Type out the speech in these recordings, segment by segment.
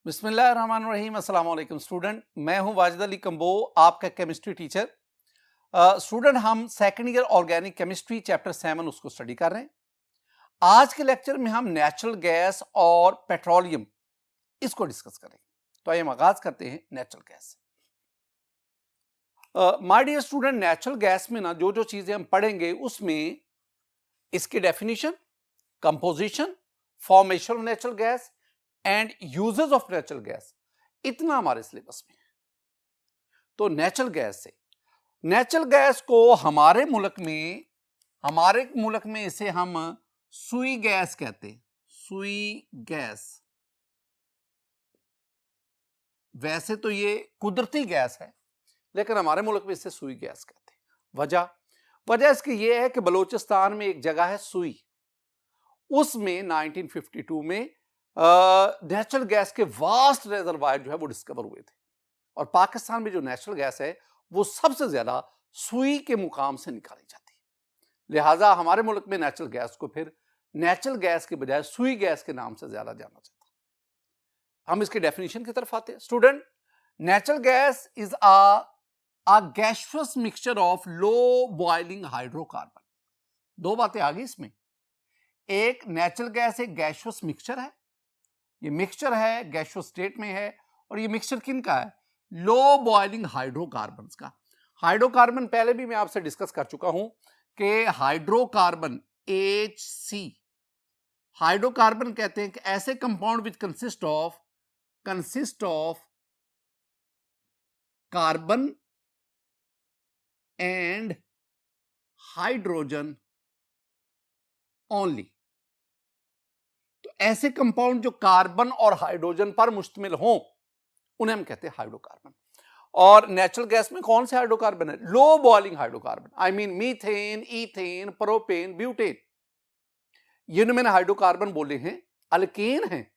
बिस्मिल्लाहिर्रहमानिर्रहीम। अस्सलाम वालेकुम स्टूडेंट, मैं हूं वाजिद अली कंबो, आपका केमिस्ट्री टीचर। स्टूडेंट, हम second year organic chemistry chapter 7 उसको स्टडी कर रहे हैं। आज के लेक्चर में हम नेचुरल गैस और पेट्रोलियम इसको डिस्कस करेंगे। तो आइए हम आगाज करते हैं नेचुरल गैस से। My dear student, natural gas में ना जो जो चीजें हम पढ़ेंगे उसमें इसकी definition, composition, formation of natural gas and uses of natural gas, इतना हमारे सिलेबस में है। तो नेचुरल गैस को हमारे मुल्क में इसे हम सुई गैस कहते हैं। सुई गैस, वैसे तो ये कुदरती गैस है लेकिन हमारे मुल्क में इसे सुई गैस कहते हैं। वजह इसकी ये है कि बलूचिस्तान में एक जगह है सुई, उसमें 1952 में नेचुरल गैस के वास्ट रिजर्वायर जो है वो डिस्कवर हुए थे। और पाकिस्तान में जो नेचुरल गैस है वो सबसे ज्यादा सुई के मुकाम से निकाली जाती है। लिहाजा हमारे मुल्क में नेचुरल गैस को फिर नेचुरल गैस के बजाय सुई गैस के नाम से ज्यादा जाना जाता है। हम इसके डेफिनेशन की तरफ आते हैं। Student, natural gas is a gaseous mixture of low boiling hydrocarbon. दो बातें आ गई इसमें। एक, नेचुरल गैस एक गैसियस मिक्सचर है, ये मिक्सचर है गैसियस स्टेट में है। और ये मिक्सचर किन का है? लो बॉइलिंग हाइड्रोकार्बन का। हाइड्रोकार्बन पहले भी मैं आपसे डिस्कस कर चुका हूं कि हाइड्रोकार्बन HC, हाइड्रोकार्बन कहते हैं कि ऐसे compound which consist of carbon and hydrogen only. तो ऐसे कंपाउंड जो कार्बन और हाइड्रोजन पर मुश्तमिल हों उन्हें हम कहते हैं हाइड्रोकार्बन। और नेचुरल गैस में कौन से हाइड्रोकार्बन है? लो boiling hydrocarbon, I mean methane, ethane, propane, butane. ये मैंने हाइड्रोकार्बन बोले हैं, अल्केन हैं।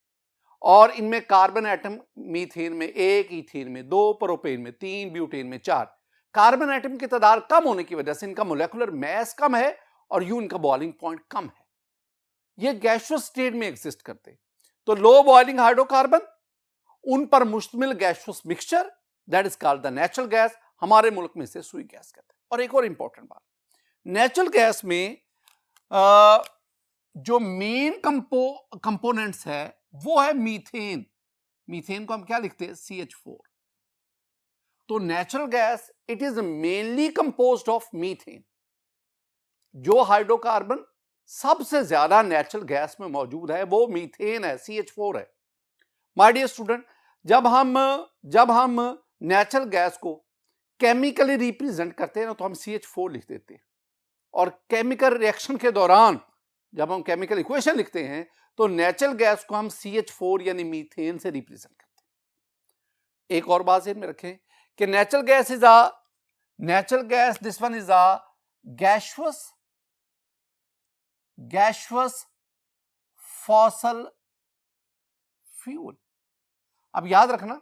और इनमें कार्बन एटम मीथेन में 1, ईथेन में 2, प्रोपेन में 3, ब्यूटेन में 4। कार्बन एटम की तादाद कम होने की वजह से इनका मोलेकुलर मास कम है और यूं इनका बॉइलिंग पॉइंट कम है। ये गैसियस स्टेट में एग्जिस्ट करते हैं। तो लो बॉइलिंग हाइड्रोकार्बन, उन पर मुश्तमिल gaseous mixture, that is called the natural gas. हमारे मुल्क में इसे सुई गैस कहते हैं। और एक और इंपॉर्टेंट बात, नेचुरल गैस में जो मेन कंपोनेंट्स है वो है मीथेन। मीथेन को हम क्या लिखते हैं? CH4। तो natural gas it is mainly composed of methane. जो हाइड्रोकार्बन सबसे ज्यादा नेचुरल गैस में मौजूद है वो मीथेन है, CH4 है। माय डियर स्टूडेंट, जब हम नेचुरल गैस को केमिकली रिप्रेजेंट करते हैं ना तो हम CH4 लिख देते हैं। और केमिकल रिएक्शन के दौरान जब हम केमिकल इक्वेशन लिखते हैं तो नेचुरल गैस को हम CH4 यानी मीथेन से रिप्रेजेंट करते हैं। एक और बात ध्यान में रखें कि natural gas this one is a gaseous fossil fuel. अब याद रखना,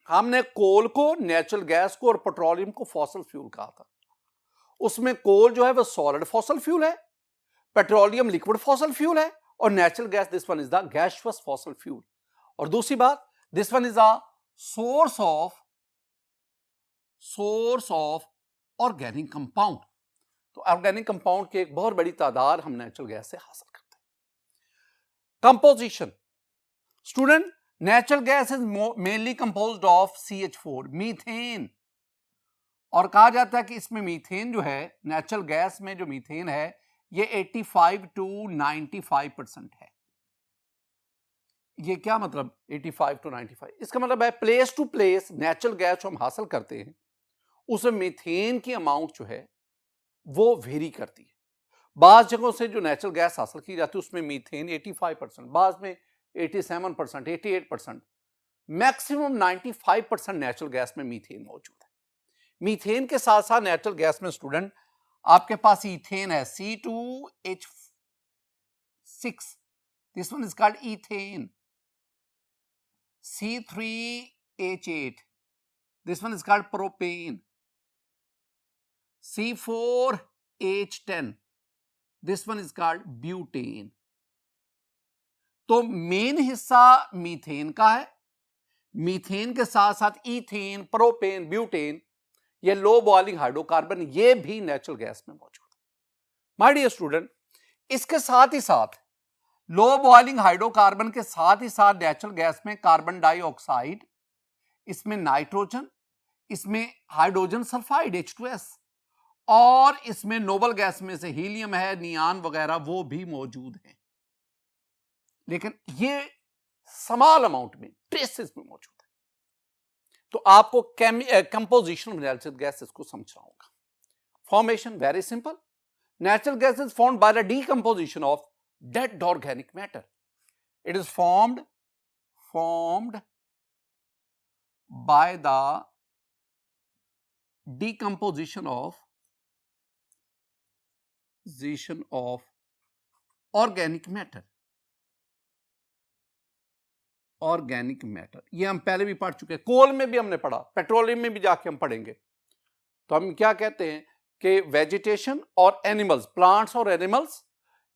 हमने कोल को, नेचुरल गैस को और पेट्रोलियम को फॉसल फ्यूल कहा था। उसमें कोल जो है वो सॉलिड फॉसल फ्यूल है, पेट्रोलियम लिक्विड फॉसल फ्यूल है, और natural gas this one is the gaseous fossil fuel. और दूसरी बात, this one is a source of organic compound. तो ऑर्गेनिक कंपाउंड की एक बहुत बड़ी तादाद हम नेचुरल गैस से हासिल करते हैं। Composition, student, natural gas is mainly composed of CH4, methane. और कहा जाता है कि इसमें मीथेन जो है, नेचुरल गैस में जो मीथेन है ये 85 to 95% है। ये क्या मतलब 85 to 95? इसका मतलब है place to place natural gas जो हम हासिल करते हैं उसमें मीथेन की अमाउंट जो है वो वेरी करती है। बाज़ जगहों से जो नेचुरल गैस हासिल की जाती है उसमें मीथेन 85%, बाज़ में 87%, 88%, मैक्सिमम 95% नेचुरल गैस में मीथेन मौजूद है। मीथेन के साथ साथ नेचुरल गैस में स्टूडेंट आपके पास ईथेन है, C2H6, this one is called ethane. C3H8, this one is called propane. C4H10, this one is called butane. तो मेन हिस्सा मीथेन का है मीथेन के साथ साथ ईथेन, प्रोपेन, ब्यूटेन, ये लो बॉइलिंग हाइड्रोकार्बन, ये भी नेचुरल गैस में मौजूद है। माय डियर स्टूडेंट, इसके साथ ही साथ लो बॉइलिंग हाइड्रोकार्बन के साथ ही साथ नेचुरल गैस में कार्बन डाइऑक्साइड, इसमें नाइट्रोजन, इसमें हाइड्रोजन सल्फाइड H2S, और इसमें नोबल गैस में से हीलियम है, नियान वगैरह, वो भी मौजूद हैं, लेकिन ये स्मॉल अमाउंट में, ट्रेसेस में मौजूद है। तो आपको कंपोजिशन ऑफ नेचुरल गैसेस को समझना होगा। Formation very simple, natural gas is formed by the decomposition of dead organic matter. It is formed by the decomposition of organic matter. Organic matter, ये हम पहले भी पढ़ चुके हैं, कोल में भी हमने पढ़ा, पेट्रोलियम में भी जाके हम पढ़ेंगे। तो हम क्या कहते हैं कि वेजिटेशन और एनिमल्स, प्लांट्स और एनिमल्स,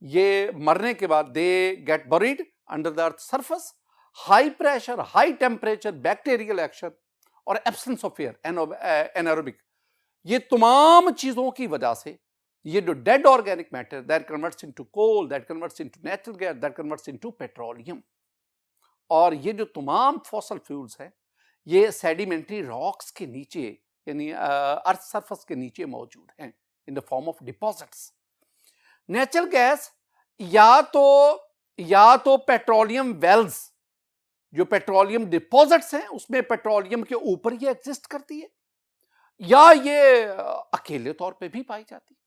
ये मरने के बाद they get buried under the earth surface, high pressure, high temperature, bacterial action और एब्सेंस ऑफ एयर, एनारोबिक, ये तमाम चीजों की वजह से ये जो dead organic matter that converts into coal, that converts into natural gas, that converts into petroleum, और ये जो तमाम फॉसल फ्यूल्स हैं ये सेडिमेंट्री रॉक्स के नीचे, यानी अर्थ सरफेस के नीचे मौजूद हैं in the form of deposits. Natural gas या तो पेट्रोलियम वेल्स, जो पेट्रोलियम डिपॉजिट्स हैं उसमें पेट्रोलियम के ऊपर ये एग्जिस्ट करती है, या ये अकेले तौर पे भी पाई जाती है।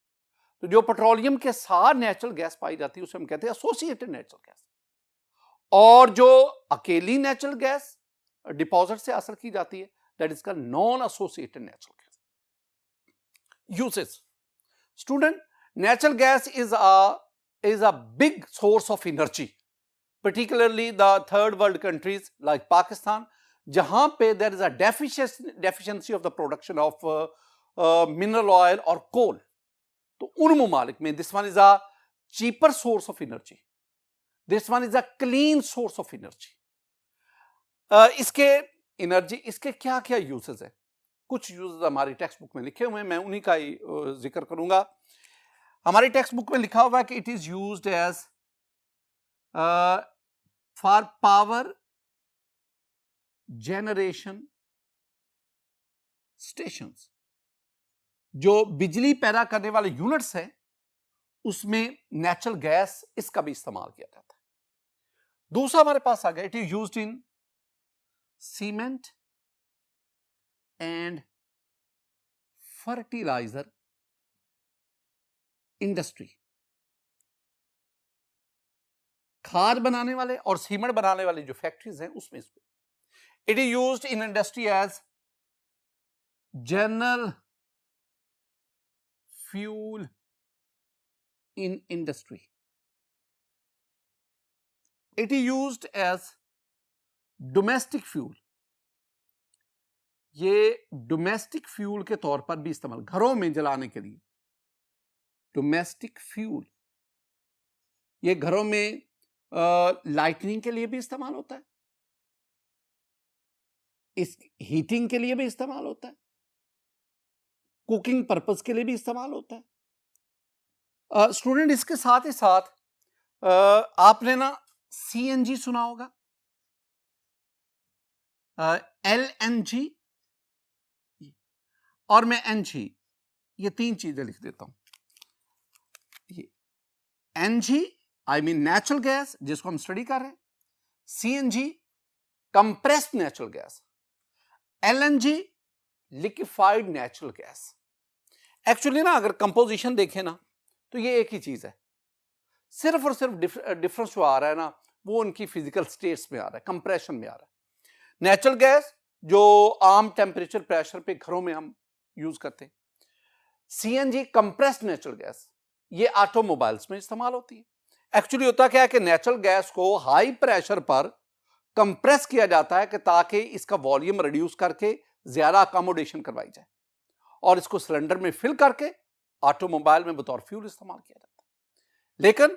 तो जो पेट्रोलियम के साथ नेचुरल गैस पाई जाती है उसे हम कहते हैं एसोसिएटेड नेचुरल गैस, और जो अकेली नेचुरल गैस डिपॉजिट से हासिल की जाती है that is called non associated natural gas. Usage, student, natural gas is a big source of energy, particularly the third world countries like Pakistan, जहां पे there is a deficiency of the production of mineral oil or coal. तो उन मुमालिक में this one is a cheaper source of energy, this one is a clean source of energy. इसके क्या क्या uses है? कुछ यूजेस हमारी टेक्स्ट बुक में लिखे हुए हैं, मैं उन्हीं का ही जिक्र करूंगा। हमारी टेक्स्ट बुक में लिखा हुआ है कि it is used as for power generation stations, जो बिजली पैदा करने वाले यूनिट्स हैं उसमें नेचुरल गैस इसका भी इस्तेमाल किया जाता है। दूसरा हमारे पास आ गया, it is used in cement and fertiliser industry, खाद बनाने वाले और सीमेंट बनाने वाली जो फैक्ट्रीज हैं उसमें इसको। It is used in industry as general fuel in industry, it is used as domestic fuel, ये डोमेस्टिक फ्यूल के तौर पर भी इस्तेमाल, घरों में जलाने के लिए डोमेस्टिक फ्यूल, ये घरों में लाइटनिंग के लिए भी इस्तेमाल होता है, इस हीटिंग के लिए भी इस्तेमाल होता है, कुकिंग पर्पस के लिए भी इस्तेमाल होता है। स्टूडेंट, इसके साथ ही साथ आपने ना CNG सुना होगा, LNG और मैं NG, ये तीन चीजें लिख देता हूं। NG I mean natural gas जिसको हम स्टडी कर रहे हैं, CNG compressed natural gas, LNG liquefied natural gas. Actually ना अगर कंपोजिशन देखें ना तो ये एक ही चीज है, सिर्फ और सिर्फ डिफरेंस जो आ रहा है ना वो उनकी फिजिकल स्टेट्स में आ रहा है, कंप्रेशन में आ रहा है। नेचुरल गैस जो आम टेम्परेचर प्रेशर पे घरों में हम यूज करते हैं, CNG कंप्रेस्ड नेचुरल गैस, ये ऑटोमोबाइल्स में इस्तेमाल होती है। एक्चुअली होता क्या है कि नेचुरल गैस को हाई प्रेशर पर कंप्रेस किया जाता है कि ताकि इसका वॉल्यूम रिड्यूस करके ज्यादा अकोमोडेशन करवाई जाए और इसको सिलेंडर में फिल करके ऑटोमोबाइल में बतौर फ्यूल इस्तेमाल किया जाता है। लेकिन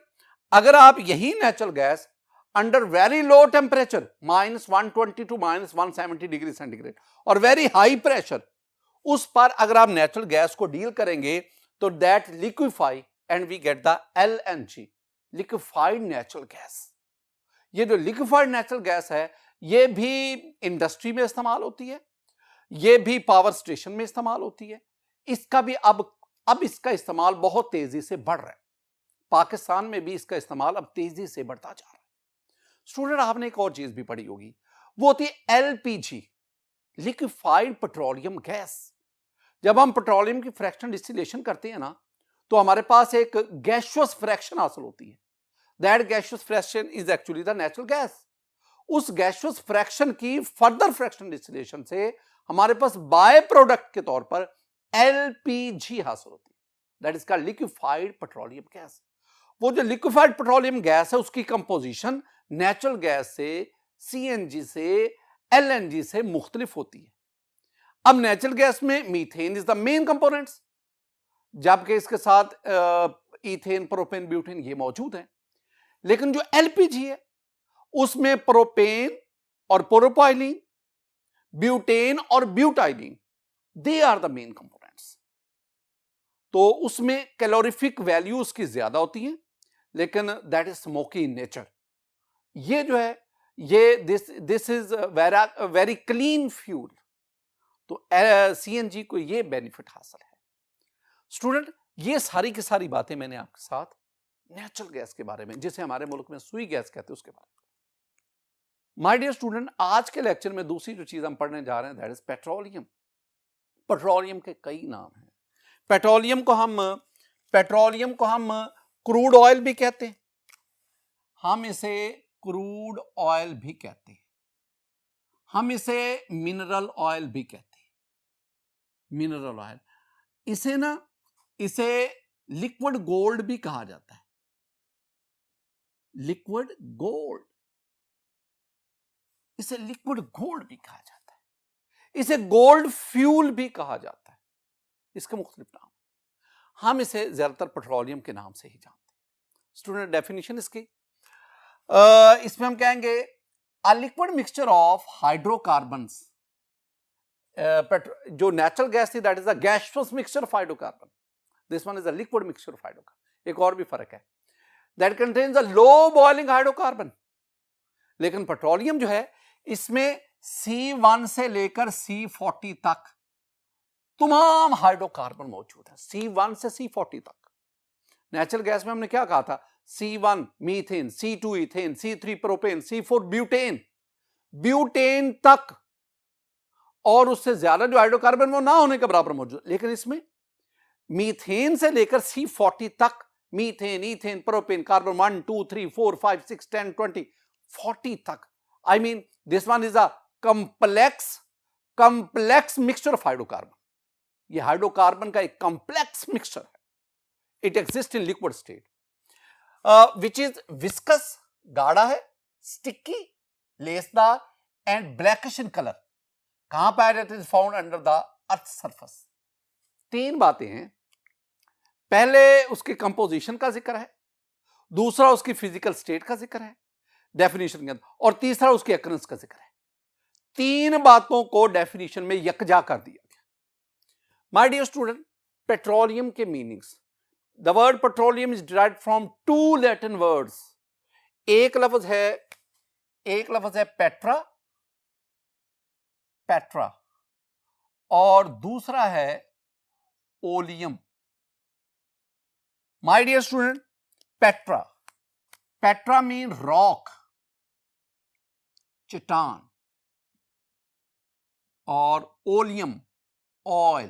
अगर आप यही natural gas under very low temperature -120 to -170 degree centigrade और वेरी हाई प्रेशर, उस पर अगर आप नेचुरल गैस को डील करेंगे तो that liquefy and we get the LNG, liquefied natural gas. ये जो लिक्विफाइड नेचुरल गैस है ये भी इंडस्ट्री में इस्तेमाल होती है, ये भी पावर स्टेशन में इस्तेमाल होती है। इसका भी अब इसका इस्तेमाल बहुत तेजी से बढ़ रहा है। पाकिस्तान में भी इसका इस्तेमाल अब तेजी से बढ़ता जा रहा है। स्टूडेंट, आपने एक और चीज भी पढ़ी होगी, वो होती है LPG, लिक्विफाइड पेट्रोलियम गैस। जब हम पेट्रोलियम की फ्रैक्शन डिस्टिलेशन करते हैं ना, तो हमारे पास एक गैसियस फ्रैक्शन हासिल होती है। That gaseous fraction is actually the natural gas. उस गैसियस फ्रैक्शन की फर्दर फ्रैक्शन डिस्टिलेशन से हमारे पास बाय प्रोडक्ट के तौर पर LPG हासिल होती है, that is called liquefied petroleum gas. वो जो लिक्विफाइड पेट्रोलियम गैस है उसकी कंपोजिशन नेचुरल गैस से, CNG से, LNG से मुख्तलिफ होती है। अब नेचुरल गैस में methane is the main components, जबकि इसके साथ इथेन, प्रोपेन, ब्यूटेन ये मौजूद हैं। लेकिन जो LPG है उसमें प्रोपेन और प्रोपाइलीन, ब्यूटेन और butylene, they are the main components. तो उसमें कैलोरीफिक वैल्यू उसकी ज्यादा होती है, लेकिन that is smoky in nature. ये जो है ये this is very clean fuel. तो CNG को ये बेनिफिट हासिल है। स्टूडेंट, ये सारी की सारी बातें मैंने आपके साथ नेचुरल गैस के बारे में, जिसे हमारे मुल्क में सुई गैस कहते हैं, उसके बारे में। माय डियर स्टूडेंट, आज के लेक्चर में दूसरी जो चीज हम पढ़ने जा रहे हैं दैट इज पेट्रोलियम। पेट्रोलियम के कई नाम हैं। पेट्रोलियम को हम क्रूड ऑयल भी कहते हैं, हम इसे क्रूड ऑयल भी कहते हैं, हम इसे मिनरल ऑयल भी कहते हैं। मिनरल ऑयल, इसे लिक्विड गोल्ड भी कहा जाता है। लिक्विड गोल्ड, इसे लिक्विड गोल्ड भी कहा जाता है, इसे गोल्ड फ्यूल भी कहा जाता है। इसके मुख्तलिफ नाम, हम इसे ज्यादातर पेट्रोलियम के नाम से ही जानते हैं। स्टूडेंट, डेफिनेशन इसकी, इसमें हम कहेंगे a liquid mixture of hydrocarbons. जो नेचुरल गैस थी that is a gaseous mixture of hydrocarbon, this one is a liquid mixture of hydrocarbon. एक और भी फर्क है, that contains a low boiling hydrocarbon. लेकिन पेट्रोलियम जो है इसमें C1 से लेकर C40 तक तमाम हाइड्रोकार्बन मौजूद है, C1 से C40 तक। नेचुरल गैस में हमने क्या कहा था, C1 methane, C2 ethane, C3 propane, C4 butane, butane तक, और उससे ज्यादा जो हाइड्रोकार्बन वो ना होने के बराबर मौजूद। लेकिन इसमें मीथेन से लेकर C40 तक, मीथेन, इथेन, प्रोपेन, कार्बन 1 2 3 4 5 6 10 20 40 तक। I mean this one is a complex mixture of hydrocarbon. ये हाइड्रोकार्बन का एक कंप्लेक्स मिक्सचर है। It exist in liquid state which is viscous, गाढ़ा है, स्टिकी, लेसदार एंड ब्लैकिश इन कलर। कहां पाया जाता है? Found under the earth surface. तीन बातें हैं, पहले उसके कंपोजिशन का जिक्र है, दूसरा उसकी फिजिकल स्टेट का जिक्र है डेफिनेशन के अंदर, और तीसरा उसके अकरेंस का जिक्र है। तीन बातों को डेफिनेशन में यकजा कर दिया गया। माय डियर स्टूडेंट, पेट्रोलियम के meanings, the word petroleum is derived from two Latin words. एक लफ्ज है पेट्रा और दूसरा है oleum. My dear student, petra mean rock, चट्टान, और ओलियम ऑयल,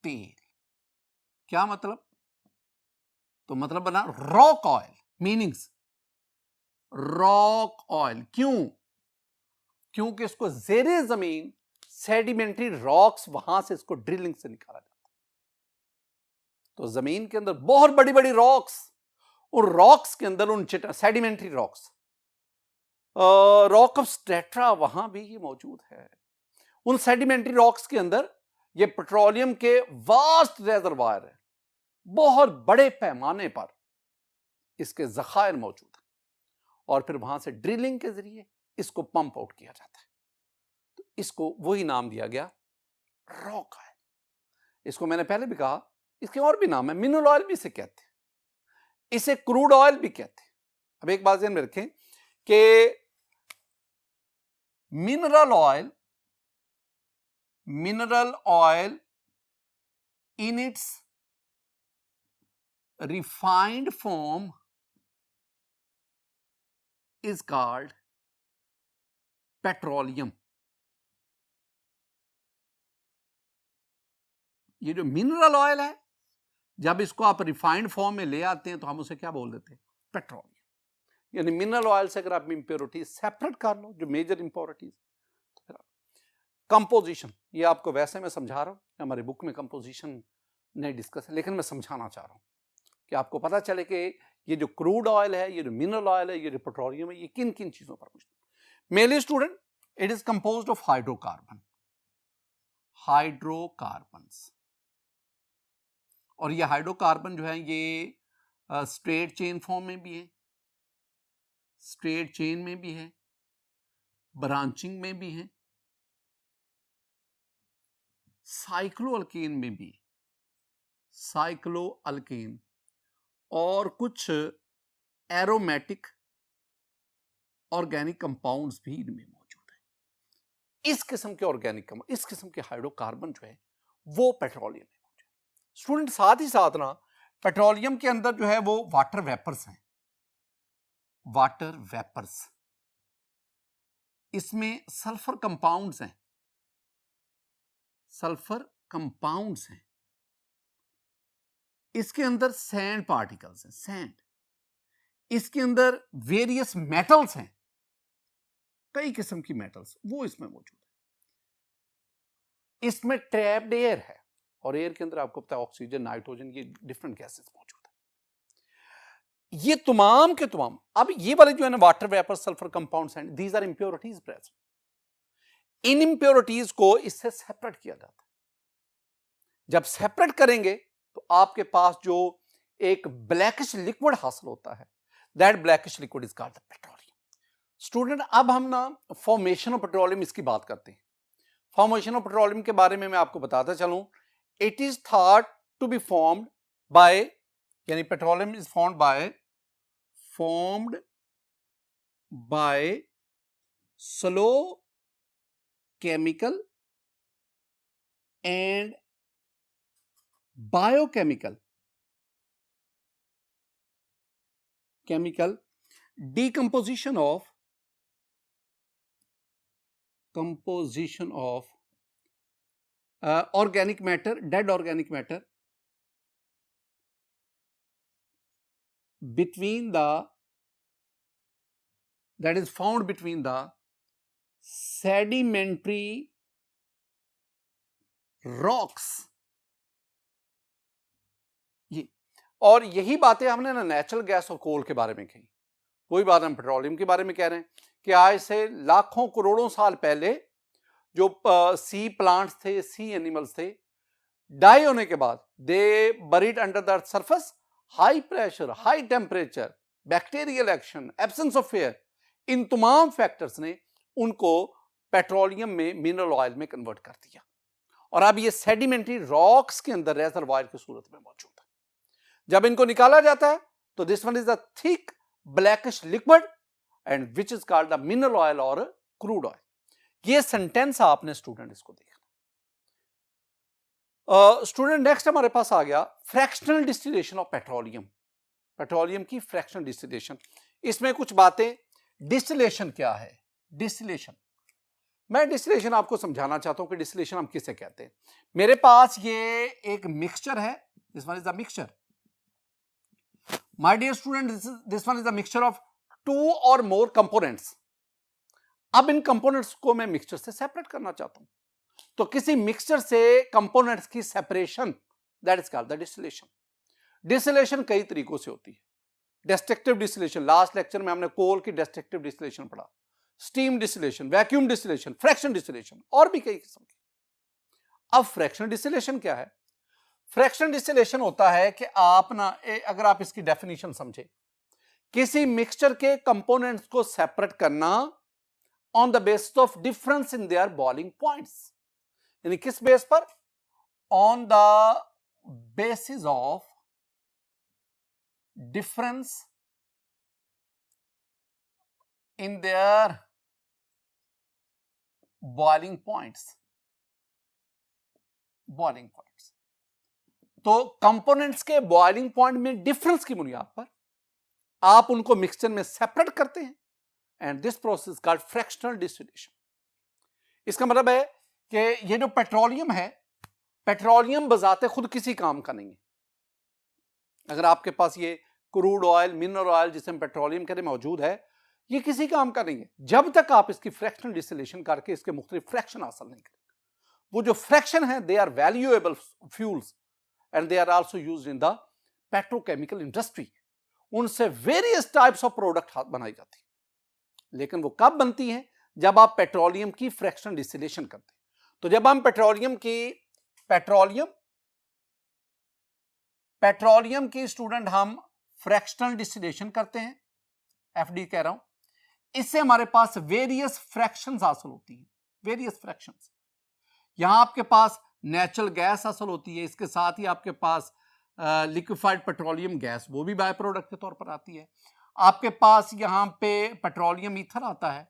तेल। क्या मतलब? तो मतलब बना rock oil. Meanings, rock oil क्यों? क्योंकि इसको जेरे जमीन सेडिमेंट्री रॉक्स, वहां से इसको ड्रिलिंग से निकाला जाता है। तो जमीन के अंदर बहुत बड़ी बड़ी रॉक्स, उन रॉक्स के अंदर उन sedimentary rocks, rock of strata वहां भी ये मौजूद है। उन सेडिमेंट्री रॉक्स के अंदर ये पेट्रोलियम के वास्ट रेजरवायर है, बहुत बड़े पैमाने पर इसके जखायर मौजूद हैं। और फिर वहां से ड्रिलिंग के जरिए इसको पंप आउट किया जाता है। तो इसको वही नाम दिया गया रॉक ऑयल। इसको मैंने पहले भी कहा, इसके और भी नाम है, मिनरल ऑयल भी इसे कहते हैं, इसे क्रूड ऑयल भी कहते हैं। अब एक बात ध्यान में रखें कि mineral oil in its refined form is called petroleum। ये जो मिनरल ऑयल है, जब इसको आप रिफाइंड फॉर्म में ले आते हैं तो हम उसे क्या बोल देते हैं? पेट्रोलियम। यानी मिनरल ऑयल से अगर आप इंप्योरिटीज सेपरेट कर लो, जो मेजर इंप्योरिटीज, तो फिर कंपोजिशन, ये आपको वैसे मैं समझा रहा हूं, हमारी बुक में कंपोजिशन नहीं डिस्कस है, लेकिन मैं समझाना चाह रहा हूं कि आपको पता चले कि ये जो क्रूड ऑयल है, ये जो मिनरल ऑयल है, ये जो पेट्रोलियम है, ये किन किन चीजों पर कुछ। Mainly student, it is composed of hydrocarbons. और ये हाइड्रोकार्बन जो है ये स्ट्रेट चेन फॉर्म में भी है, स्ट्रेट चेन में भी है, ब्रांचिंग में भी है, साइक्लोअल्केन में भी, साइक्लोअल्केन, और कुछ एरोमेटिक ऑर्गेनिक कंपाउंड्स भी इनमें मौजूद है। इस किस्म के ऑर्गेनिक, इस किस्म के हाइड्रोकार्बन जो है वो पेट्रोलियम में मौजूद है। स्टूडेंट, साथ ही साथ ना पेट्रोलियम के अंदर जो है वो वाटर वेपर्स हैं, वाटर वेपर्स, इसमें सल्फर कंपाउंड्स हैं, सल्फर कंपाउंड्स हैं, इसके अंदर सैंड पार्टिकल्स हैं, सैंड, इसके अंदर वेरियस मेटल्स हैं, कई किस्म की मेटल्स वो इसमें मौजूद है। इसमें ट्रैप्ड एयर है, और एयर के अंदर आपको पता है ऑक्सीजन, नाइट्रोजन, ये डिफरेंट गैसेस मौजूद है। ये तमाम के तमाम, अब ये वाले जो है ना वाटर वेपर, सल्फर कंपाउंड्स हैं, दीज आर इंप्योरिटीज प्रेजेंट। इन इंप्योरिटीज को इससे सेपरेट किया जाता है। जब सेपरेट करेंगे तो आपके पास जो एक ब्लैकिश लिक्विड हासिल होता है, that blackish liquid is called the petroleum. Student, अब हम ना फॉर्मेशन ऑफ पेट्रोलियम इसकी बात करते हैं। फॉर्मेशन ऑफ पेट्रोलियम के बारे में मैं आपको बताता चलूं, it is thought to be formed by, यानी petroleum is formed by slow chemical and biochemical decomposition of organic matter, dead organic matter, that is found between the sedimentary rocks। ये, और यही बातें हमने ना नेचुरल गैस और कोल के बारे में कही, कोई बात हम पेट्रोलियम के बारे में कह रहे हैं कि आज से लाखों करोड़ों साल पहले जो सी प्लांट्स थे, सी एनिमल्स थे, डाई होने के बाद they buried under the surface, high pressure, high temperature, bacterial action, absence of air, इन तमाम फैक्टर्स ने उनको पेट्रोलियम में, मिनरल ऑयल में कन्वर्ट कर दिया। और अब ये सेडिमेंट्री रॉक्स के अंदर रेजरवायर की सूरत में मौजूद है। जब इनको निकाला जाता है तो this one is the thick blackish liquid and which is called the mineral oil और क्रूड ऑयल। ये सेंटेंस आपने स्टूडेंट इसको देखना। स्टूडेंट, नेक्स्ट हमारे पास आ गया fractional distillation of petroleum. Petroleum की फ्रैक्शनल डिस्टिलेशन, इसमें कुछ बातें, डिस्टिलेशन क्या है, डिस्टिलेशन, मैं डिस्टिलेशन आपको समझाना चाहता हूं कि डिस्टिलेशन हम किसे कहते हैं। मेरे पास ये एक मिक्सचर है, this one is the mixture, my dear student, this one is the mixture of 2 और मोर कंपोनेंट्स। अब इन कंपोनेंट्स को मैं मिक्सचर से सेपरेट करना चाहता हूं, तो किसी मिक्सचर से कंपोनेंट्स की separation, that is called the distillation. Distillation कई तरीकों से होती है। डिस्ट्रक्टिव डिस्टिलेशन, लास्ट लेक्चर में हमने कोल की डिस्ट्रक्टिव डिस्टिलेशन पढ़ा, steam distillation, vacuum distillation, fraction distillation, और भी कई किस्म की। अब फ्रैक्शनल डिस्टिलेशन क्या है? फ्रैक्शनल डिस्टिलेशन होता है कि आप ना, अगर आप इसकी डेफिनेशन समझे किसी मिक्सचर के कंपोनेंट्स को सेपरेट करना on the basis of difference in their boiling points, यानी किस बेस पर? On the basis of difference in their boiling points. तो कंपोनेंट्स के बॉइलिंग पॉइंट में डिफरेंस की बुनियाद पर आप उनको मिक्सचर में सेपरेट करते हैं, and this process called fractional distillation. इसका मतलब है कि ये जो पेट्रोलियम है, पेट्रोलियम बजाते खुद किसी काम का नहीं है। अगर आपके पास ये क्रूड ऑयल, मिनरल ऑयल जिसे हम पेट्रोलियम कहते हैं मौजूद है, ये किसी काम का नहीं है जब तक आप इसकी फ्रैक्शनल डिस्टिलेशन करके इसके मुख्तलिफ फ्रैक्शन हासिल नहीं करें। वो जो फ्रैक्शन है, they are valuable fuels and they are also used in the petrochemical industry. उनसे वेरियस टाइप्स ऑफ प्रोडक्ट बनाई जाती है, लेकिन वो कब बनती हैं? जब आप पेट्रोलियम की फ्रैक्शनल डिस्टिलेशन करते हैं। तो जब हम पेट्रोलियम की स्टूडेंट हम फ्रैक्शनल डिस्टिलेशन करते हैं, एफडी कह रहा हूं, इससे हमारे पास वेरियस फ्रैक्शंस हासिल होती हैं, वेरियस फ्रैक्शंस। यहां आपके पास नेचुरल गैस हासिल होती है, इसके साथ ही आपके पास लिक्विफाइड पेट्रोलियम गैस, वो भी बाय प्रोडक्ट के तौर पर आती है। आपके पास यहां पे पेट्रोलियम ईथर आता है,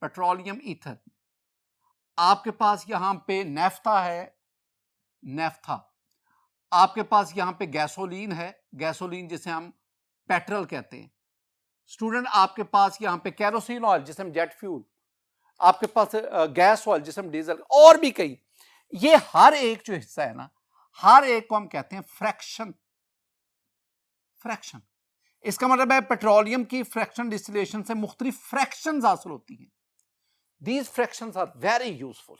पेट्रोलियम ईथर। आपके पास यहां पे नेफ्था है, नेफ्था। आपके पास यहां पे गैसोलीन है, गैसोलीन जिसे हम पेट्रोल कहते हैं। स्टूडेंट आपके पास यहां पे कैरोसिन ऑयल जिसे हम जेट फ्यूल, आपके पास गैस ऑयल जिसे हम डीजल, और भी कई। ये हर एक जो हिस्सा है ना, हर एक को हम कहते हैं फ्रैक्शन। इसका मतलब है पेट्रोलियम की फ्रैक्शन डिस्टिलेशन से मुख्तलिफ फ्रैक्शंस हासिल होती हैं। These fractions are very useful.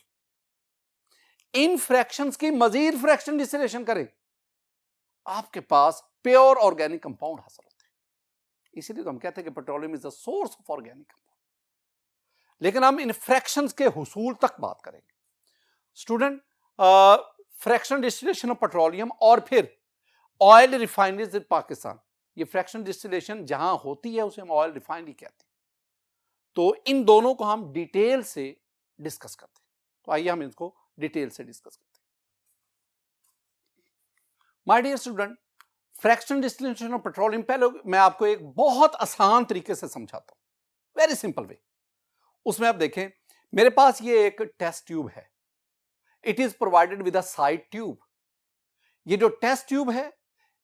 इन फ्रैक्शंस की मजीद फ्रैक्शन डिस्टिलेशन करें, आपके पास प्योर ऑर्गेनिक कंपाउंड हासिल होते हैं। इसीलिए तो हम कहते हैं कि petroleum is the source of organic compound. लेकिन हम इन फ्रैक्शंस के हुसूल तक बात करेंगे। Student, fraction distillation of petroleum और फिर ऑयल रिफाइनरीज इन पाकिस्तान, ये फ्रैक्शन डिस्टिलेशन जहां होती है उसे हम ऑयल रिफाइनरी कहते हैं। तो इन दोनों को हम डिटेल से डिस्कस करते हैं। तो आइए हम इसको डिटेल से डिस्कस करते हैं। My dear student, fraction distillation of petroleum, पहले मैं आपको एक बहुत आसान तरीके से समझाता हूं, वेरी सिंपल वे। उसमें आप देखें, मेरे पास ये एक टेस्ट ट्यूब है, it is provided with a side tube. ये जो टेस्ट ट्यूब है,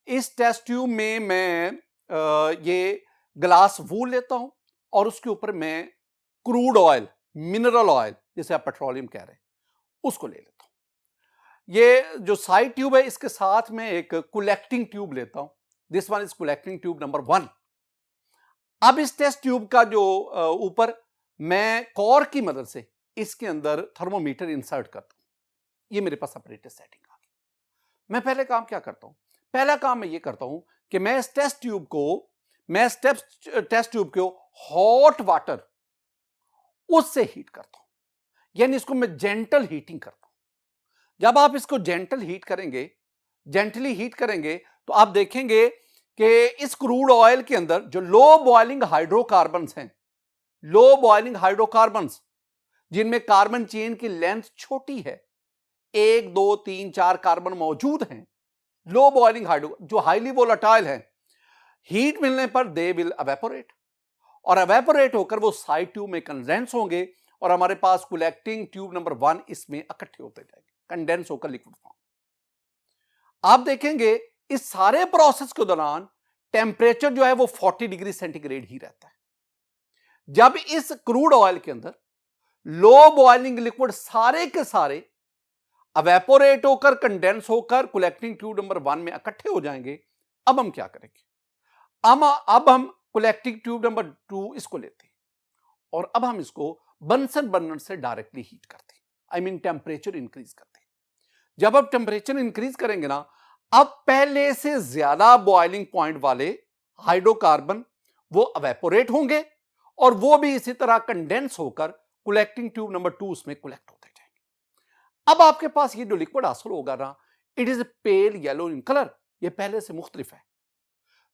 इस टेस्ट ट्यूब में मैं ये ग्लास वूल लेता हूं और उसके ऊपर मैं क्रूड ऑयल, मिनरल ऑयल जिसे आप पेट्रोलियम कह रहे हैं, उसको ले लेता हूं। ये जो साइड ट्यूब है, इसके साथ में एक कलेक्टिंग ट्यूब लेता हूं। This one is collecting tube number 1। अब इस टेस्ट ट्यूब का जो ऊपर मैं कोर की मदद से इसके अंदर थर्मोमीटर इंसर्ट करता हूं। ये मेरे पास अपरेटस सेटिंग आ गई। मैं पहले काम क्या करता हूं? पहला काम मैं ये करता हूं कि मैं इस टेस्ट ट्यूब को हॉट वाटर उससे हीट करता हूं, यानी इसको मैं जेंटल हीटिंग करता हूं। जब आप इसको जेंटली हीट करेंगे तो आप देखेंगे कि इस क्रूड ऑयल के अंदर जो लो बॉइलिंग हाइड्रोकार्बन्स हैं, लो बॉइलिंग हाइड्रोकार्बन्स जिनमें कार्बन चेन की लेंथ छोटी है, 1 2 3 4 कार्बन मौजूद हैं, लो बॉइलिंग हाइड्रो जो हाईली वोलेटाइल है, हीट मिलने पर दे विल एवेपोरेट, और एवेपोरेट होकर वो साइड ट्यूब में कंडेंस होंगे और हमारे पास कलेक्टिंग ट्यूब नंबर 1 इसमें इकट्ठे होते जाएंगे, कंडेंस होकर लिक्विड फॉर्म। आप देखेंगे इस सारे प्रोसेस के दौरान टेम्परेचर जो है वो 40 डिग्री सेंटीग्रेड ही रहता है। जब इस क्रूड ऑयल के अंदर लो बॉइलिंग लिक्विड सारे के सारे एवेपोरेट होकर कंडेंस होकर कलेक्टिंग ट्यूब नंबर 1 में इकट्ठे हो जाएंगे, अब हम क्या करेंगे? अब हम कलेक्टिंग ट्यूब नंबर 2 इसको लेते हैं और अब हम इसको बंसन बर्नर से डायरेक्टली हीट करते हैं, आई मीन टेम्परेचर इंक्रीज करते हैं। जब आप टेम्परेचर इंक्रीज करेंगे ना, अब पहले से ज्यादा बॉइलिंग पॉइंट वाले हाइड्रोकार्बन वो एवेपोरेट होंगे और वो भी इसी तरह कंडेंस होकर कलेक्टिंग ट्यूब नंबर 2 उसमें कलेक्ट होते जाएंगे। अब आपके पास ये जो लिक्विड हासिल होगा ना, it is pale yellow in colour, ये पहले से मुख्तलिफ है।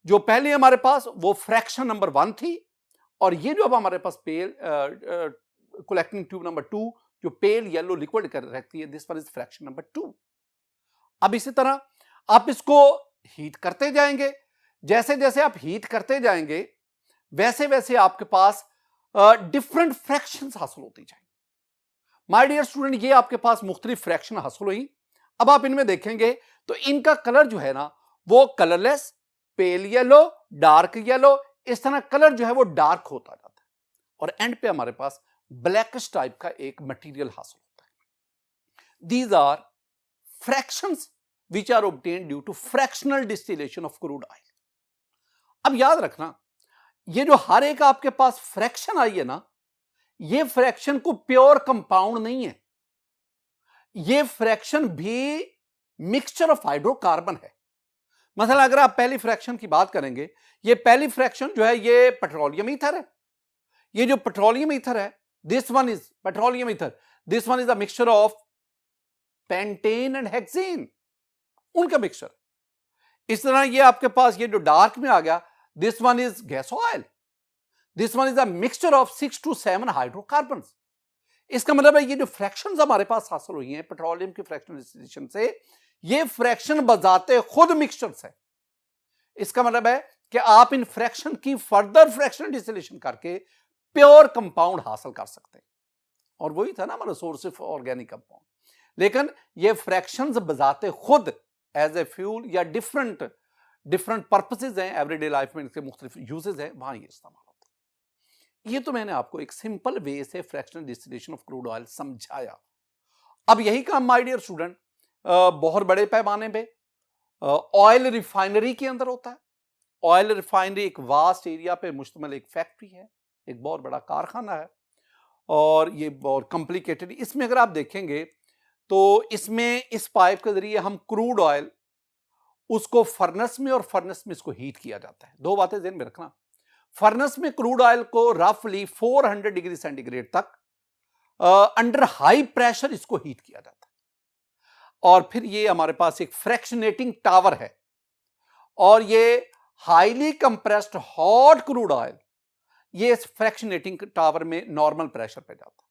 जो पहले हमारे पास वो फ्रैक्शन नंबर 1 थी, और ये जो अब हमारे पास पेल कलेक्टिंग ट्यूब नंबर 2 जो पेल येलो लिक्विड कर रखती है, this one is fraction number 2। अब इसी तरह आप इसको हीट करते जाएंगे, जैसे जैसे आप हीट करते जाएंगे वैसे वैसे आपके पास डिफरेंट फ्रैक्शंस हासिल होती जाएंगे। माय डियर स्टूडेंट, ये आपके पास मुख्तलिफ फ्रैक्शन हासिल हुई। अब आप इनमें देखेंगे तो इनका कलर जो है ना वो colourless, pale yellow, dark yellow, इस तरह कलर जो है वो डार्क होता जाता है, और एंड पे हमारे पास ब्लैकिश टाइप का एक मटेरियल हासिल होता है। These are fractions which are obtained due to fractional distillation of crude oil। अब याद रखना, ये जो हर एक आपके पास फ्रैक्शन आई है ना, ये फ्रैक्शन को प्योर कंपाउंड नहीं है, ये फ्रैक्शन भी मिक्सचर ऑफ हाइड्रोकार्बन है। मतलब अगर आप पहली फ्रैक्शन की बात करेंगे, ये पहली फ्रैक्शन जो है ये पेट्रोलियम ईथर है। ये जो पेट्रोलियम ईथर है, this one is petroleum ether, this one is a mixture of pentane and hexane, उनका मिक्सचर। इस तरह ये आपके पास ये जो डार्क में आ गया, this one is gas oil, this one is a mixture of 6 to 7 hydrocarbons. इसका मतलब है ये जो फ्रैक्शंस हमारे पास हासिल हुई हैं पेट्रोलियम की फ्रैक्शन डिस्टिलेशन से, ये फ्रैक्शन बजाते खुद मिक्सचर्स है। इसका मतलब है कि आप इन फ्रैक्शन की फर्दर फ्रैक्शन डिस्टिलेशन करके प्योर कंपाउंड हासिल कर सकते हैं, और वही था ना हमारा सोर्स ऑफ ऑर्गेनिक कंपाउंड। लेकिन ये फ्रैक्शंस बजाते खुद एज ए फ्यूल या डिफरेंट पर्पसेज हैं, एवरीडे लाइफ में इनके मुख्तलिफ यूजेस हैं, वहां ये इस्तेमाल होता है। ये तो मैंने आपको एक सिंपल वे से fractional distillation of crude oil समझाया। अब यही काम माय डियर स्टूडेंट बहुत बड़े पैमाने पे ऑयल रिफाइनरी के अंदर होता है। ऑयल रिफाइनरी एक वास्ट एरिया पे मुश्तमिल एक फैक्ट्री है, एक बहुत बड़ा कारखाना है, और ये बहुत कॉम्प्लिकेटेड। इसमें अगर आप देखेंगे तो इसमें इस पाइप के जरिए हम क्रूड ऑयल उसको फर्नेस में, और फर्नेस में इसको हीट किया जाता है। दो बातें ध्यान में रखना, फर्नेस में क्रूड ऑयल को रफली 400 डिग्री सेंटीग्रेड तक अंडर हाई प्रेशर इसको हीट किया जाता है, और फिर ये हमारे पास एक फ्रैक्शनेटिंग टावर है, और ये highly compressed hot crude oil ये इस फ्रैक्शनेटिंग टावर में नॉर्मल प्रेशर पे जाता है।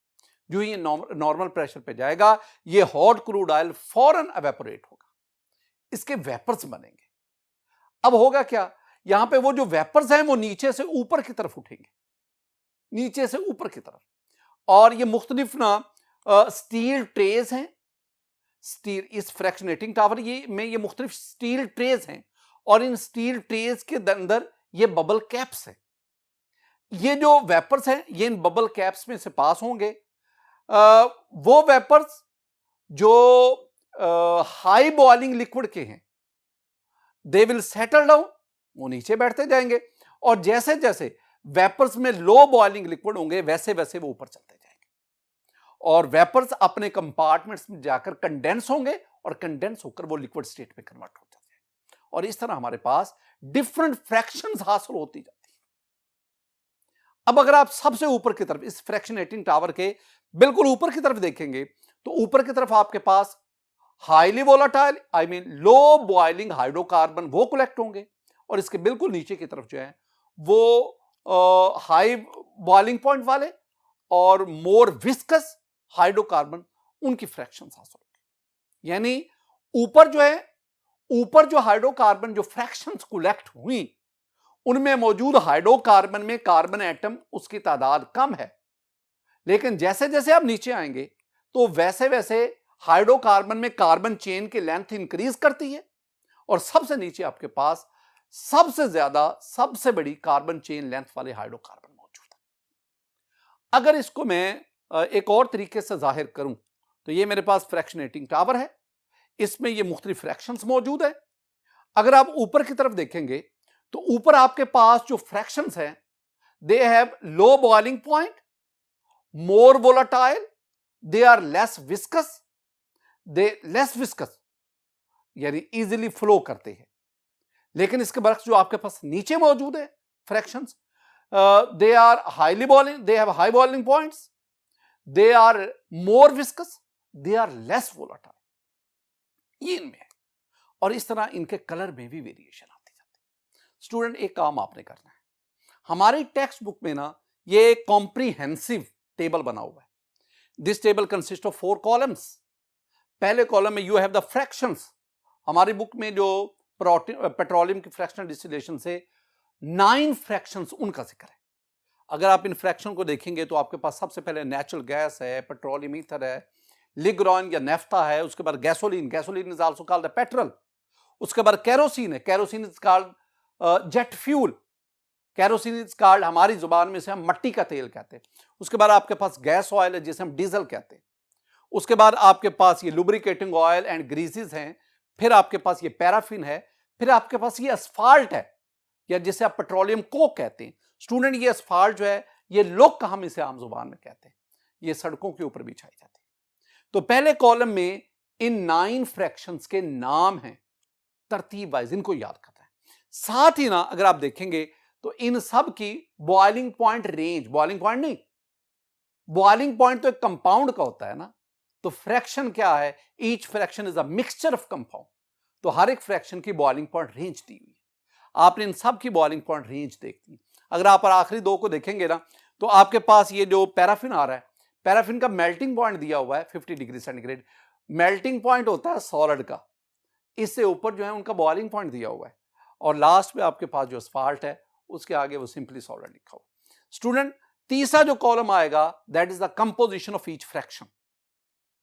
जो ये नॉर्मल प्रेशर पे जाएगा, ये हॉट क्रूड ऑयल फौरन एवेपोरेट होगा, इसके वेपर्स बनेंगे। अब होगा क्या, यहां पे वो जो वेपर्स हैं वो नीचे से ऊपर की तरफ उठेंगे, नीचे से ऊपर की तरफ, और ये मुख्तलिफ ना स्टील ट्रेज हैं। स्टील इस फ्रैक्शनेटिंग टावर ये मुख्तलिफ स्टील ट्रेज हैं, और इन स्टील ट्रेज के अंदर ये बबल कैप्स हैं। ये जो वेपर्स हैं ये इन बबल कैप्स में से पास होंगे। वो वेपर्स जो हाई बॉइलिंग लिक्विड के हैं, दे विल सेटल डाउन, वो नीचे बैठते जाएंगे, और जैसे जैसे वेपर्स में लो बॉइलिंग लिक्विड होंगे वैसे वैसे वो ऊपर चलते जाएंगे, और वेपर्स अपने कंपार्टमेंट्स में जाकर कंडेंस होंगे, और कंडेंस होकर वो लिक्विड स्टेट में कन्वर्ट हो जाते हैं, और इस तरह हमारे पास डिफरेंट फ्रैक्शंस हासिल होती जाती है। अब अगर आप सबसे ऊपर की तरफ इस फ्रैक्शनेटिंग टावर के बिल्कुल ऊपर की तरफ देखेंगे, तो ऊपर की तरफ आपके पास highly volatile I mean low boiling hydrocarbon वो कलेक्ट होंगे, और इसके बिल्कुल नीचे की तरफ जो है वो हाई बॉइलिंग पॉइंट वाले और मोर विस्कस हाइड्रोकार्बन, उनकी फ्रैक्शंस हासिल होंगी। यानी ऊपर जो हाइड्रोकार्बन जो फ्रैक्शंस कलेक्ट हुई, उनमें मौजूद हाइड्रोकार्बन में कार्बन एटम उसकी तादाद कम है, लेकिन जैसे जैसे आप नीचे आएंगे तो वैसे वैसे हाइड्रोकार्बन में कार्बन चेन की लेंथ इंक्रीज करती है, और सबसे नीचे आपके पास सबसे ज्यादा सबसे बड़ी कार्बन चेन लेंथ वाले हाइड्रोकार्बन मौजूद है। अगर इसको मैं एक और तरीके से जाहिर करूं तो ये मेरे पास फ्रैक्शनेटिंग टावर है, इसमें ये मुख्तलिफ फ्रैक्शंस मौजूद है। अगर आप ऊपर की तरफ देखेंगे तो ऊपर आपके पास जो फ्रैक्शंस हैं, they have low boiling point, more volatile, they are less viscous, यानी इजीली फ्लो करते हैं। लेकिन इसके बरक्स जो आपके पास नीचे मौजूद है fractions, they are highly boiling, they have high boiling points, they are more viscous, they are less volatile, ये इनमें है, और इस तरह इनके कलर में भी वेरिएशन आती जाती है। स्टूडेंट एक काम आपने करना है, हमारी टेक्स्ट बुक में ना ये कॉम्प्रीहेंसिव टेबल बना हुआ है। This table consist of 4 columns. पहले कॉलम में यू हैव द फ्रैक्शंस। हमारी बुक में जो पेट्रोलियम की फ्रैक्शनल डिस्टिलेशन से 9 फ्रैक्शंस उनका जिक्र है। अगर आप इन फ्रैक्शन को देखेंगे तो आपके पास सबसे पहले नेचुरल गैस है, पेट्रोलियम ईथर है, लिग्रॉन या नेफ्था है, उसके बाद gasoline, gasoline is also called the petrol, उसके बाद केरोसिन है, kerosene is called jet fuel, kerosene is called हमारी जुबान में से हम मट्टी का तेल कहते हैं। उसके बाद आपके पास गैस ऑयल है जिसे हम डीजल कहते हैं। उसके बाद आपके पास ये लुब्रिकेटिंग ऑयल एंड ग्रीसेस हैं, फिर आपके पास ये पैराफिन है, फिर आपके पास ये असफाल्ट है या जिसे आप पेट्रोलियम कोक कहते हैं। स्टूडेंट ये असफाल्ट जो है ये लोग हम इसे आम जुबान में कहते हैं, ये सड़कों के ऊपर बिछाई जाती है। तो पहले कॉलम में इन 9 फ्रैक्शंस के नाम हैं, तरतीब वाइज इनको याद करना है। साथ ही ना अगर आप देखेंगे तो इन सब की boiling point range, boiling point नहीं, बॉइलिंग पॉइंट तो एक कंपाउंड का होता है ना, तो फ्रैक्शन क्या है, each fraction is a mixture of compound. तो हर एक फ्रैक्शन की बॉइलिंग पॉइंट रेंज दी हुई है, आपने इन सब की बॉइलिंग पॉइंट रेंज देखती है। अगर आप आखिरी 2 को देखेंगे ना तो आपके पास ये जो पैराफिन आ रहा है, पैराफिन का मेल्टिंग पॉइंट दिया हुआ है 50 डिग्री सेंटीग्रेड। मेल्टिंग पॉइंट होता है सॉलिड का, इससे ऊपर जो है उनका बॉइलिंग पॉइंट दिया हुआ है, और लास्ट में आपके पास जो असफाल्ट है उसके आगे वो सिंपली सॉलिड लिखा हुआ। स्टूडेंट तीसरा जो कॉलम आएगा that is the composition of each fraction.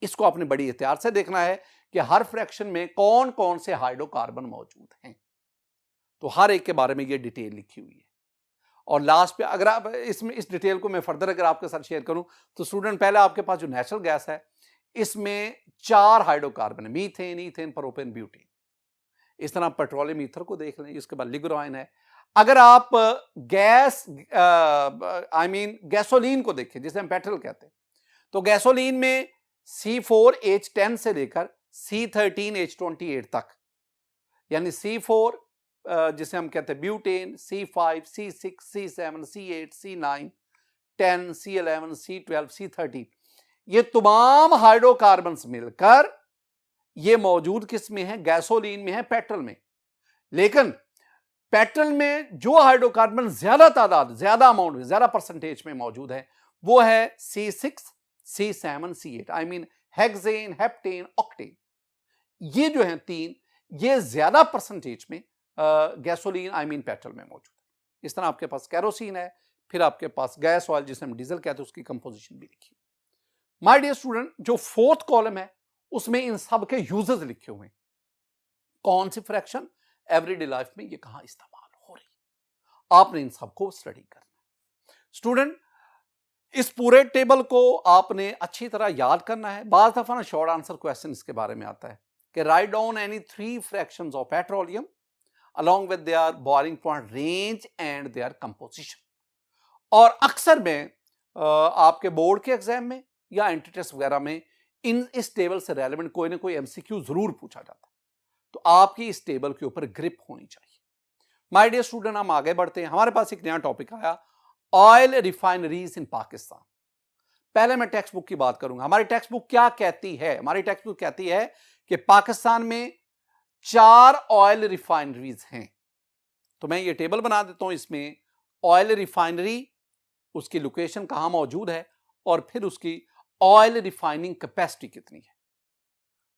इसको आपने बड़ी एहतियात से देखना है कि हर फ्रैक्शन में कौन कौन से हाइड्रोकार्बन मौजूद हैं, तो हर एक के बारे में ये डिटेल लिखी हुई है। और लास्ट पे अगर आप इसमें इस डिटेल को मैं फर्दर अगर आपके साथ शेयर करूं तो स्टूडेंट पहले आपके पास जो नेचुरल गैस है इसमें 4 हाइड्रोकार्बन है, मीथेन, ईथेन, प्रोपेन, ब्यूटेन। इस तरह पेट्रोलियम ईथर को देख लें, इसके बाद लिग्रोइन है। अगर आप गैस गैसोलीन को देखें जिसे हम पेट्रोल कहते हैं, तो गैसोलीन में C4H10 से लेकर C13H28 तक, यानी C4 जिसे हम कहते हैं butane, C5, C6, C7, C8, C9, 10, C11, C12, C13, ये तमाम हाइड्रोकार्बन्स मिलकर ये मौजूद किस में है, गैसोलीन में है, पेट्रोल में। लेकिन पेट्रोल में जो हाइड्रोकार्बन ज्यादा तादाद, ज्यादा अमाउंट में, ज्यादा परसेंटेज में मौजूद है वो है C6, C7, C8, I mean hexane, heptane, octane. ये जो है 3, ये ज्यादा परसेंटेज में गैसोलीन आई मीन पेट्रोल में मौजूद है। इस तरह आपके पास केरोसिन है, फिर आपके पास गैस ऑयल जिसे हम डीजल कहते हैं, उसकी कंपोजिशन भी लिखी। माय डियर स्टूडेंट, जो 4th कॉलम है उसमें इन सब के यूजेस लिखे हुए हैं, कौन सी फ्रैक्शन एवरीडे लाइफ में ये कहां इस्तेमाल हो रही, आपने इन सबको स्टडी करना। स्टूडेंट इस पूरे टेबल को आपने अच्छी तरह याद करना है। बाज़ दफा ना शॉर्ट आंसर क्वेश्चन इसके बारे में आता है कि write down any 3 fractions of petroleum along with their boiling point range and their composition। और अक्सर में आपके बोर्ड के एग्जाम में या एंट्री टेस्ट वगैरह में इस टेबल से रेलेवेंट कोई ना कोई एमसीक्यू जरूर पूछा जाता है, तो आपकी इस टेबल के ऊपर ग्रिप होनी चाहिए। माय डियर स्टूडेंट, हम आगे बढ़ते हैं। हमारे पास एक नया टॉपिक आया, ऑयल रिफाइनरीज इन पाकिस्तान। पहले मैं टेक्स्ट बुक की बात करूंगा। हमारी टेक्स्ट बुक क्या कहती है? हमारी टेक्स्ट बुक कहती है कि पाकिस्तान में 4 ऑयल रिफाइनरीज हैं। तो मैं ये टेबल बना देता हूं, इसमें ऑयल रिफाइनरी, उसकी लोकेशन कहां मौजूद है और फिर उसकी ऑयल रिफाइनिंग कैपेसिटी कितनी है।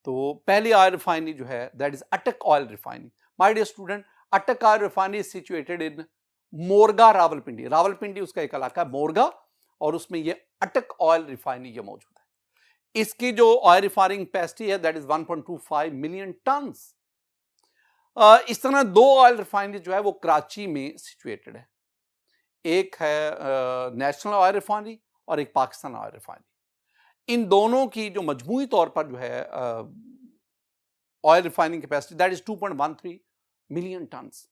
तो पहली ऑयल रिफाइनरी जो है that is Attock oil refinery. My dear student, Attock oil refinery is situated in Morgah, Rawalpindi. Rawalpindi उसका एक इलाका है मोरगा, और उसमें ये अटक ऑयल रिफाइनरी ये मौजूद है। इसकी जो ऑयल रिफाइनिंग कैपेसिटी है दैट इज 1.25 मिलियन टन्स। इस तरह 2 ऑयल रिफाइनरी जो है वो कराची में सिचुएटेड है, एक है नेशनल ऑयल रिफाइनरी और एक पाकिस्तान ऑयल रिफाइनरी। इन दोनों की जो मजमूई तौर पर जो है oil refining capacity that is 2.13 million tons.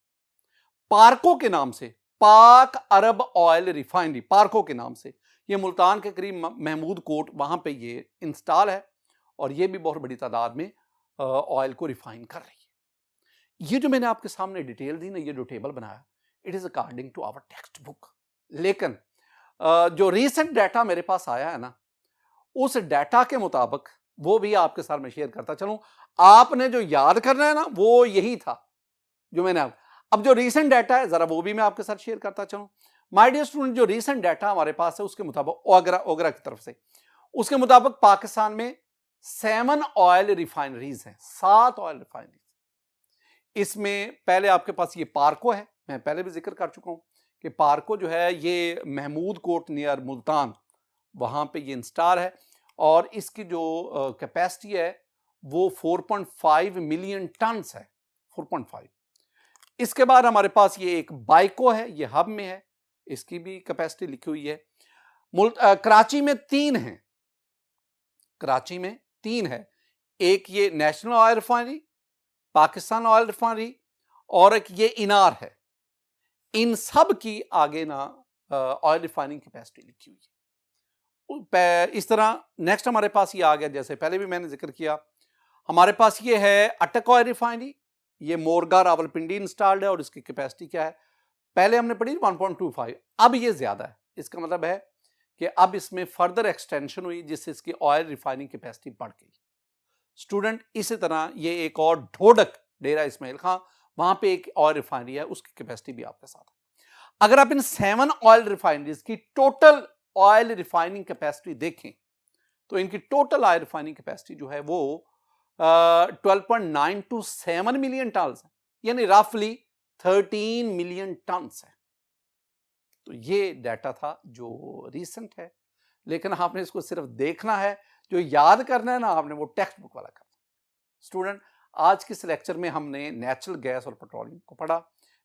Parco के नाम से, पाक अरब ऑयल रिफाइनरी, पार्को के नाम से, ये मुल्तान के करीब महमूद कोट वहां पे ये इंस्टॉल है, और ये भी बहुत बड़ी तादाद में ऑयल को रिफाइन कर रही है। ये जो मैंने आपके सामने डिटेल दी ना, ये जो टेबल बनाया, it is according to our textbook. लेकिन जो रीसेंट डाटा मेरे पास आया है ना, उस डाटा के मुताबिक वो भी आपके साथ मैं शेयर करता चलूं। आपने जो याद करना है ना वो यही था जो मैंने अब जो रीसेंट डाटा है जरा वो भी मैं आपके साथ शेयर करता चलूं। माय डियर स्टूडेंट, जो रीसेंट डाटा हमारे पास है उसके मुताबिक ओगरा की तरफ से, उसके मुताबिक पाकिस्तान में 7 ऑयल रिफाइनरीज हैं, 7 ऑयल रिफाइनरीज। इसमें पहले आपके पास ये पार्को है, मैं पहले भी जिक्र कर चुका हूं कि पार्को जो है ये महमूद कोट नियर मुल्तान, वहां पे ये इंस्टॉल है और इसकी जो कैपेसिटी है वो 4.5 मिलियन टन है, 4.5। इसके बाद हमारे पास ये एक बाइको है, ये हब में है, इसकी भी कैपेसिटी लिखी हुई है। कराची में 3 हैं, कराची में 3 है, एक ये national oil refinery, Pakistan oil refinery और एक ये इनार है। इन सब की आगे ना ऑयल रिफाइनिंग कैपेसिटी लिखी हुई है। इस तरह नेक्स्ट हमारे पास ये आ गया, जैसे पहले भी मैंने जिक्र किया, हमारे पास ये है अटक ऑयल रिफाइनरी, ये मोरगा रावलपिंडी इंस्टॉल्ड है और इसकी कैपेसिटी क्या है, पहले हमने पढ़ी 1.25, अब ये ज्यादा है। इसका मतलब है कि अब इसमें फर्दर एक्सटेंशन हुई जिससे इसकी ऑयल रिफाइनिंग कैपेसिटी बढ़ गई। स्टूडेंट, इसी तरह ये एक और ढोडक डेरा इस्माइल खां, वहां पे एक ऑयल रिफाइनरी है, उसकी कैपेसिटी भी आपके साथ है। अगर आप इन 7 ऑयल रिफाइनरीज की टोटल ऑयल रिफाइनिंग कैपेसिटी देखें तो इनकी टोटल ऑयल रिफाइनिंग कैपेसिटी जो है वो 12.927 मिलियन टन है, यानी रफली 13 मिलियन टन है। तो ये डाटा था जो रीसेंट है, लेकिन आपने इसको सिर्फ देखना है, जो याद करना है ना आपने वो टेक्स्ट बुक वाला करना है। स्टूडेंट, आज के इस लेक्चर में हमने नेचुरल गैस और पेट्रोलियम को पढ़ा।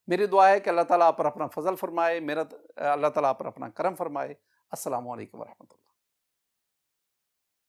मेरी दुआ है कि अल्लाह ताला आप पर अपना फजल फरमाए, मेरा अल्लाह ताला आप पर अपना करम फरमाए। अस्सलामु अलैकुम व रहमतुल्लाह।